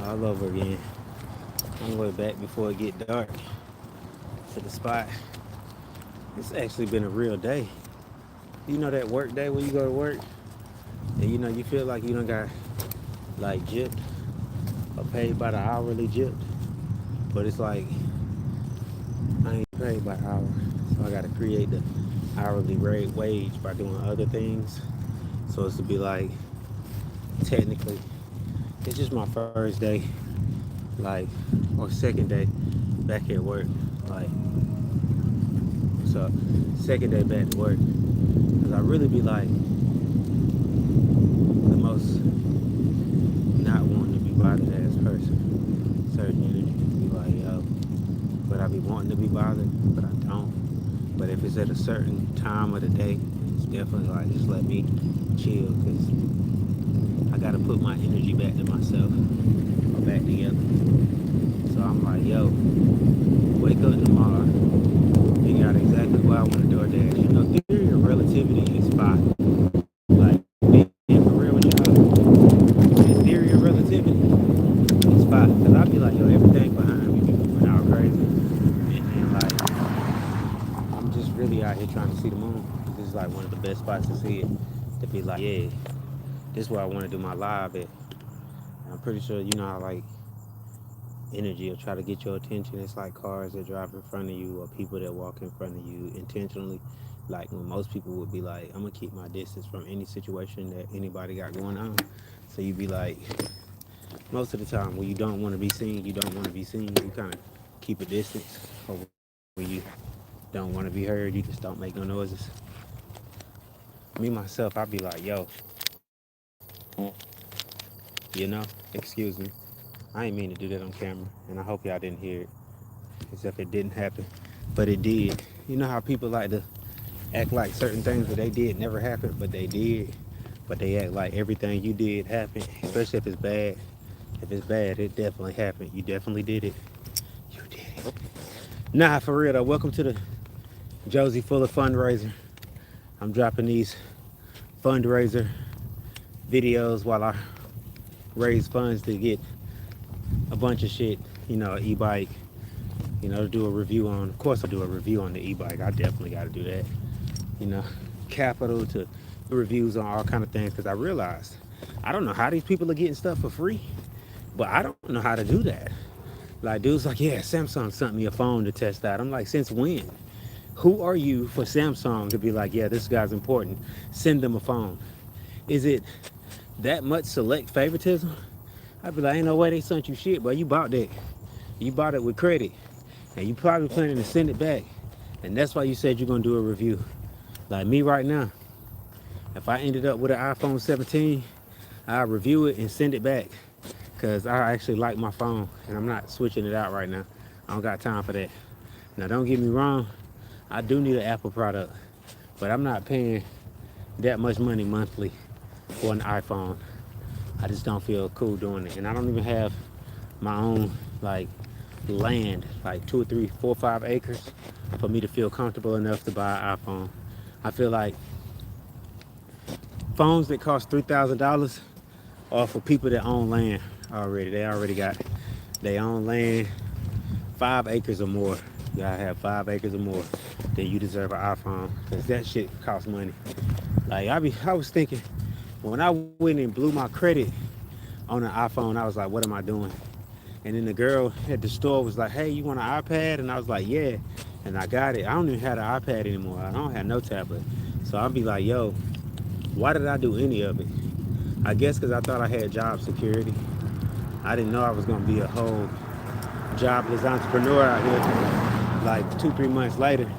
all over again. On the way back before it get dark to the spot. It's actually been a real day. You know that work day when you go to work and you feel like you don't got like gypped or paid by the hourly gypped, but it's like I ain't paid by the hour, so I gotta create the hourly rate wage by doing other things. So it's to be like technically it's just my first day, like or second day back at work. Like so second day back to work. Cause I really be like the most not wanting to be bothered ass person. Certain energy be like, yo. But I be wanting to be bothered, but I don't. But if it's at a certain time of the day, it's definitely like just let me chill because I gotta put my energy back to myself or back together. So I'm like, yo, wake up tomorrow, figure out exactly what I want to do or dash. You know, theory of relativity is fine. Like being for real with y'all, the theory of relativity is fine. Cause I be like, yo, everything behind me be moving out crazy. And then like I'm just really out here trying to see the moon. This is like one of the best spots to see it. To be like, yeah, this is where I want to do my live at. And I'm pretty sure you know how like energy will try to get your attention. It's like cars that drive in front of you or people that walk in front of you intentionally. Like when most people would be like, I'm gonna keep my distance from any situation that anybody got going on. So you'd be like, most of the time when you don't want to be seen, you don't want to be seen. You kind of keep a distance. Or when you don't want to be heard, you just don't make no noises. Me myself, I'd be like, yo, excuse me. I ain't mean to do that on camera, and I hope y'all didn't hear it, as if it didn't happen, but it did. You know how people like to act like certain things that they did never happened, but they did, but they act like everything you did happened, especially if it's bad. If it's bad, it definitely happened. You definitely did it. You did it. Nah, for real though. Welcome to the Josie Fuller fundraiser. I'm dropping these fundraiser videos while I raise funds to get a bunch of shit, e-bike, to do a review on. Of course, I'll do a review on the e-bike. I definitely got to do that. You know, capital to reviews on all kind of things because I realized I don't know how these people are getting stuff for free, but I don't know how to do that. Like, dude's like, yeah, Samsung sent me a phone to test out. I'm like, since when? Who are you for Samsung to be like, yeah, this guy's important, send them a phone? Is it that much select favoritism? I'd be like, ain't no way they sent you shit, but you bought that. You bought it with credit. And you probably planning to send it back. And that's why you said you're gonna do a review. Like me right now, if I ended up with an iPhone 17, I'll review it and send it back. Cause I actually like my phone and I'm not switching it out right now. I don't got time for that. Now don't get me wrong, I do need an Apple product, but I'm not paying that much money monthly for an iPhone. I just don't feel cool doing it. And I don't even have my own like land, like 2 or 3, 4, 5 acres for me to feel comfortable enough to buy an iPhone. I feel like phones that cost $3,000 are for people that own land already. They already got their own land, 5 acres or more. You gotta have 5 acres or more, then you deserve an iPhone, because that shit costs money. Like I was thinking, when I went and blew my credit on an iPhone, I was like, what am I doing? And then the girl at the store was like, hey, you want an iPad? And I was like, yeah. And I got it. I don't even have an iPad anymore. I don't have no tablet. So I'll be like, yo, why did I do any of it? I guess because I thought I had job security. I didn't know I was going to be a whole jobless entrepreneur out here. Like 2, 3 months later,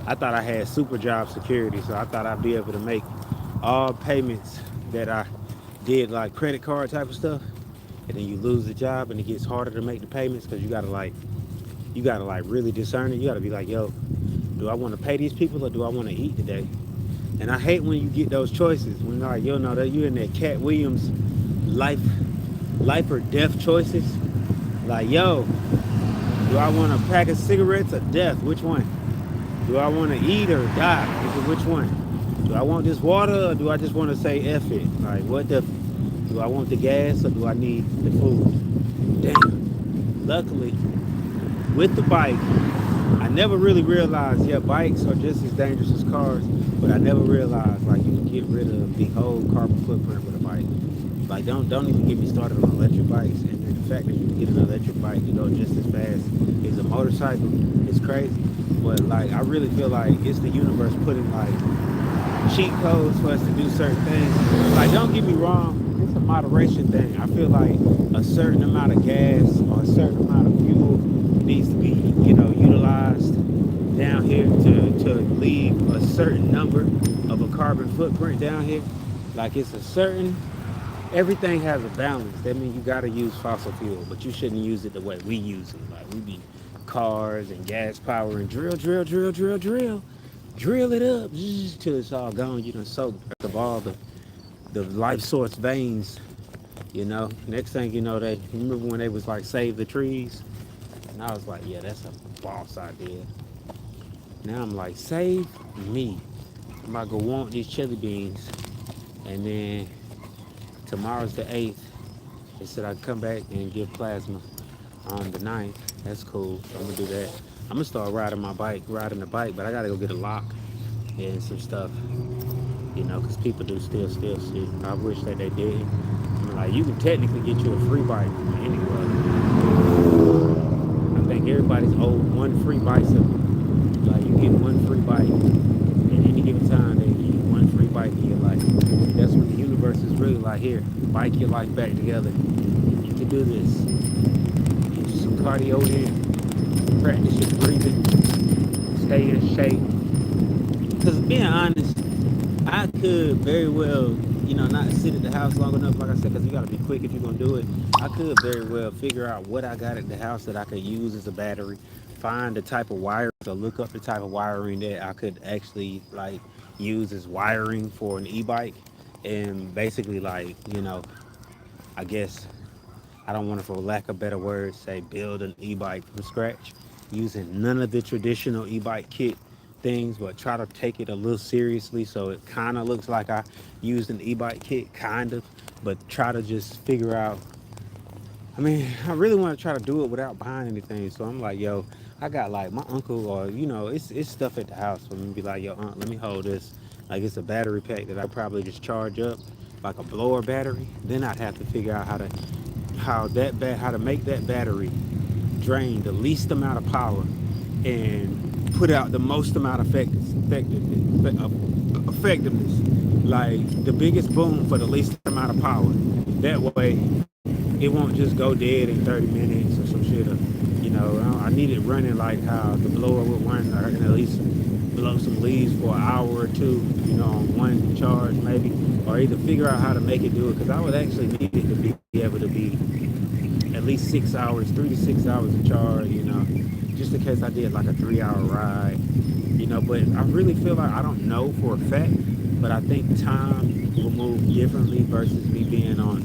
I thought I had super job security. So I thought I'd be able to make all payments that I did, like credit card type of stuff. And then you lose the job and it gets harder to make the payments because you gotta really discern it. You gotta be like, yo, do I want to pay these people or do I want to eat today? And I hate when you get those choices when like, yo, no, that you in that Cat Williams life or death choices. Like, yo, do I want a pack of cigarettes or death? Which one? Do I want to eat or die? Which one? Do I want this water or do I just want to say F it? Like, what the? Do I want the gas or do I need the food? luckily, with the bike, I never really realized, yeah, bikes are just as dangerous as cars, but I never realized like you can get rid of the whole carbon footprint with a bike. Like don't even get me started on electric bikes, and then the fact that you can get an electric bike to go just as fast as a motorcycle is crazy. But like I really feel like it's the universe putting like cheat codes for us to do certain things. Like, don't get me wrong, it's a moderation thing. I feel like a certain amount of gas or a certain amount of fuel needs to be, utilized down here to leave a certain number of a carbon footprint down here. Like, it's a certain, everything has a balance. That means you got to use fossil fuel, but you shouldn't use it the way we use it. Like, we be cars and gas power and drill it up till it's all gone. You done soaked of all the life source veins. Next thing you know, you remember when they was like save the trees, and I was like, yeah, that's a boss idea. Now I'm like, save me. I'm about to go want these chili beans, and then tomorrow's the 8th. They said I'd come back and give plasma on the 9th. That's cool. So I'm gonna do that. I'm gonna start riding the bike, but I gotta go get a lock and some stuff, because people do still steal shit. I wish that they did. Like, you can technically get you a free bike anywhere. I think everybody's owed one free bicycle. Like, you get one free bike at any given time. They give you one free bike in your life. That's what the universe is really like. Here, bike your life back together. You can do this. Get you some cardio in. Practice your breathing. Stay in shape. Because being honest, I could very well, not sit at the house long enough, like I said, because you got to be quick if you're going to do it. I could very well figure out what I got at the house that I could use as a battery, find the type of wires or look up the type of wiring that I could actually, like, use as wiring for an e-bike. And basically, like, I guess I don't want to, for lack of better words, say build an e-bike from scratch using none of the traditional e-bike kit things, but try to take it a little seriously so it kind of looks like I used an e-bike kit, kind of, but try to just figure out. I mean, I really want to try to do it without buying anything. So I'm like, yo, I got like my uncle, or it's stuff at the house for me to be like, yo, let me hold this. Like, it's a battery pack that I probably just charge up, like a blower battery. Then I'd have to figure out how to make that battery drain the least amount of power and put out the most amount of effectiveness, like the biggest boom for the least amount of power. That way it won't just go dead in 30 minutes or some shit. Or, I need it running like how the blower would run. I can at least blow some leaves for an hour or two, on one charge maybe, or either figure out how to make it do it, because I would actually need it to be able to be at least 6 hours, 3 to 6 hours of charge, just in case I did like a 3 hour ride, but I really feel like, I don't know for a fact, but I think time will move differently versus me being on,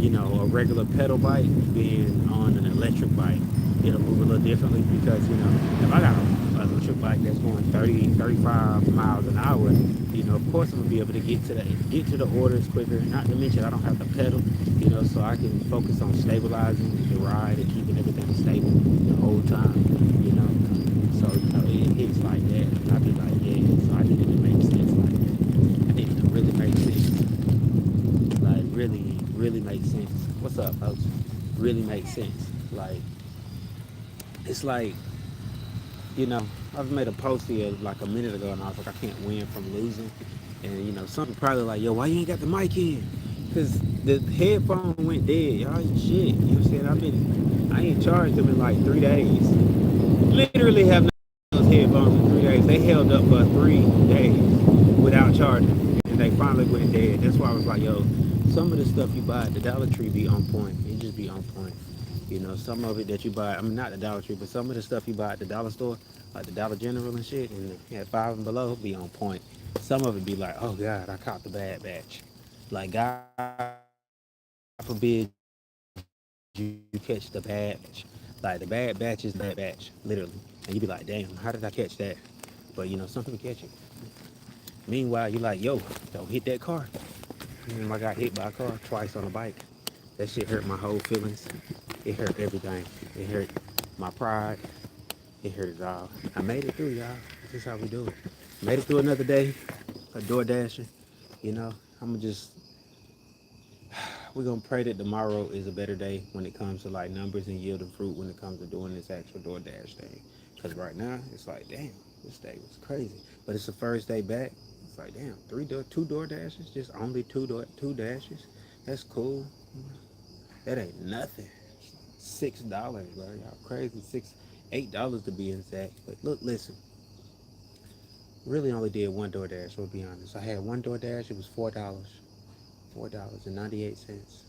a regular pedal bike, being on an electric bike. It'll move a little differently because, if I got an electric bike that's going 30, 35 miles an hour, of course I'm gonna be able to get to the orders quicker. Not to mention I don't have to pedal, so I can focus on stabilizing the ride and keeping everything stable the whole time, you know. So it hits like that, and I be like, yeah. So I need it to make sense like that. I need it to really make sense, like really make sense. What's up, folks? Really make sense, like. It's like, I've made a post here like a minute ago, and I was like, I can't win from losing. And, some people probably like, yo, why you ain't got the mic in? Because the headphone went dead. Y'all shit. You know what I'm saying? I ain't charged them in like 3 days. Literally have not those headphones in 3 days. They held up for 3 days without charging. And they finally went dead. That's why I was like, yo, some of the stuff you buy at the Dollar Tree be on point. It just be on point. Some of it that you buy, I mean, not the Dollar Tree, but some of the stuff you buy at the dollar store, like the Dollar General and shit, and at Five and Below, be on point. Some of it be like, oh God, I caught the bad batch. Like, God forbid you catch the bad batch. Like, the bad batch is the bad batch, literally. And you be like, damn, how did I catch that? But, some people catch it. Meanwhile, you're like, yo, don't hit that car. I got hit by a car twice on a bike. That shit hurt my whole feelings. It hurt everything. It hurt my pride. It hurt it all. I made it through, y'all. This is how we do it. Made it through another day of door dashing. You know, I'm gonna just we're gonna pray that tomorrow is a better day when it comes to like numbers and yield of fruit when it comes to doing this actual DoorDash thing. Cause right now it's like, damn, this day was crazy. But it's the first day back. It's like, damn, two door dashes, just only two dashes. That's cool. That ain't nothing. $6, bro. Y'all crazy. $8 to be exact. But look, listen. Really only did one DoorDash, we'll be honest. I had one DoorDash, it was $4. $4.98.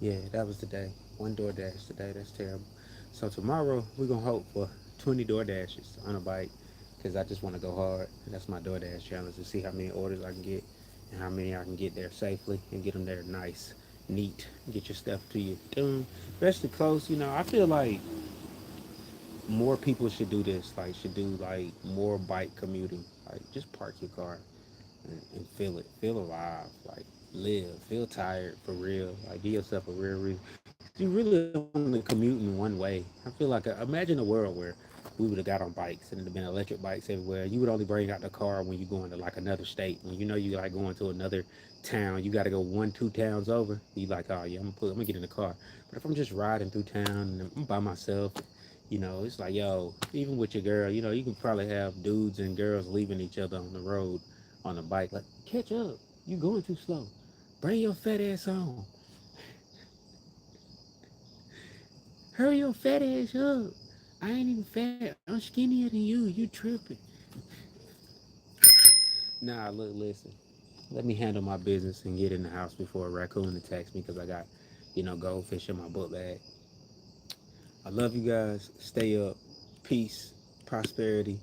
Yeah, that was the day. One DoorDash today. That's terrible. So tomorrow we're gonna hope for 20 DoorDashes on a bike, because I just want to go hard. That's my DoorDash challenge, to see how many orders I can get and how many I can get there safely and get them there nice, neat. Get your stuff to you, especially close. You know, I feel like more people should do this. Like, should do like more bike commuting. Like, just park your car and feel it. Feel alive. Like, live. Feel tired for real. Like, give yourself a real reason. You really only commute in one way. I feel like imagine a world where we would have got on bikes and there'd been electric bikes everywhere. You would only bring out the car when you go into like another state. When you know you like going to another town, you got to go 1, 2 towns over. You like, oh yeah, I'm gonna get in the car. But if I'm just riding through town and I'm by myself, you know, it's like, yo, even with your girl, you know, you can probably have dudes and girls leaving each other on the road on a bike. Like, catch up. You going too slow. Bring your fat ass home. Hurry your fat ass up. I ain't even fat. I'm skinnier than you. You tripping. Nah, look, listen. Let me handle my business and get in the house before a raccoon attacks me because I got, goldfish in my book bag. I love you guys. Stay up. Peace, prosperity,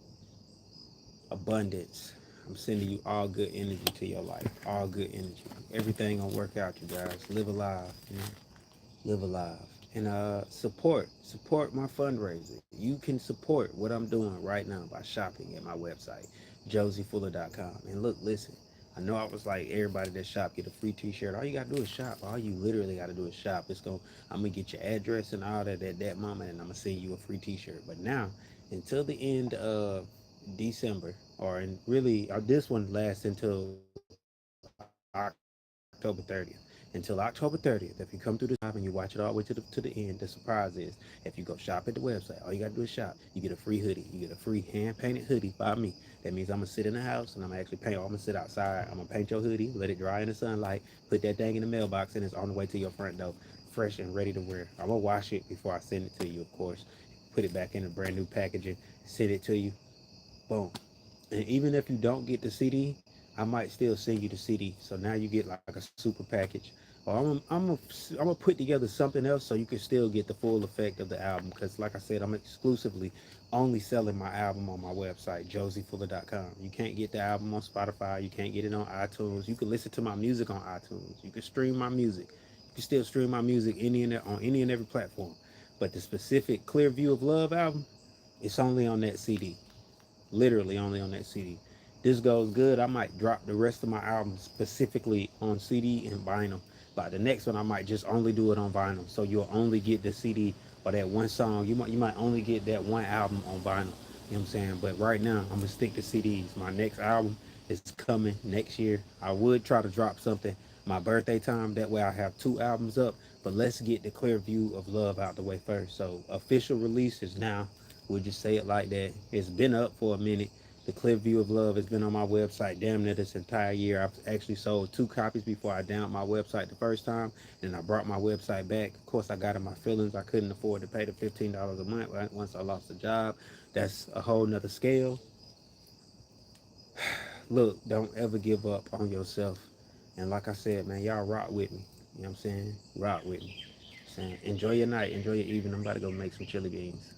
abundance. I'm sending you all good energy to your life. All good energy. Everything gonna work out, you guys. Live alive. Live alive. And support my fundraiser. You can support what I'm doing right now by shopping at my website, josiefuller.com. And look, listen, I know I was like, everybody that shop get a free t-shirt. All you gotta do is shop. All you literally gotta do is shop. I'm gonna get your address and all that at that moment, and I'm gonna send you a free t-shirt. But now, until the end of December, this one lasts until October 30th. Until October 30th, if you come through the shop and you watch it all the way to the end, the surprise is if you go shop at the website, all you gotta do is shop. You get a free hoodie. You get a free hand painted hoodie by me. That means I'm gonna sit in the house and I'm gonna actually paint. I'm gonna sit outside. I'm gonna paint your hoodie, let it dry in the sunlight, put that thing in the mailbox, and it's on the way to your front door, fresh and ready to wear. I'm gonna wash it before I send it to you, of course. Put it back in a brand new packaging, send it to you. Boom. And even if you don't get the CD, I might still send you the CD. So now you get like a super package. Or I'm gonna put together something else so you can still get the full effect of the album. Because like I said, I'm exclusively only selling my album on my website, josiefuller.com. You can't get the album on Spotify. You can't get it on iTunes. You can listen to my music on iTunes. You can stream my music. You can still stream my music on any and every platform. But the specific Clear View of Love album, it's only on that CD, literally only on that CD. This goes good, I might drop the rest of my album specifically on CD and vinyl. Like the next one, I might just only do it on vinyl, so you'll only get the CD or that one song. You might only get that one album on vinyl. You know what I'm saying? But right now, I'm gonna stick to CDs. My next album is coming next year. I would try to drop something my birthday time. That way, I have two albums up. But let's get the Clear View of Love out the way first. So official release is now. We'll just say it like that. It's been up for a minute. The Clear View of Love has been on my website damn near this entire year. I've actually sold two copies before I downed my website the first time, and I brought my website back. Of course, I got in my feelings. I couldn't afford to pay the $15 a month once I lost a job. That's a whole nother scale. Look, don't ever give up on yourself. And like I said, man, y'all rock with me. You know what I'm saying? Rock with me. Saying, enjoy your night, enjoy your evening. I'm about to go make some chili beans.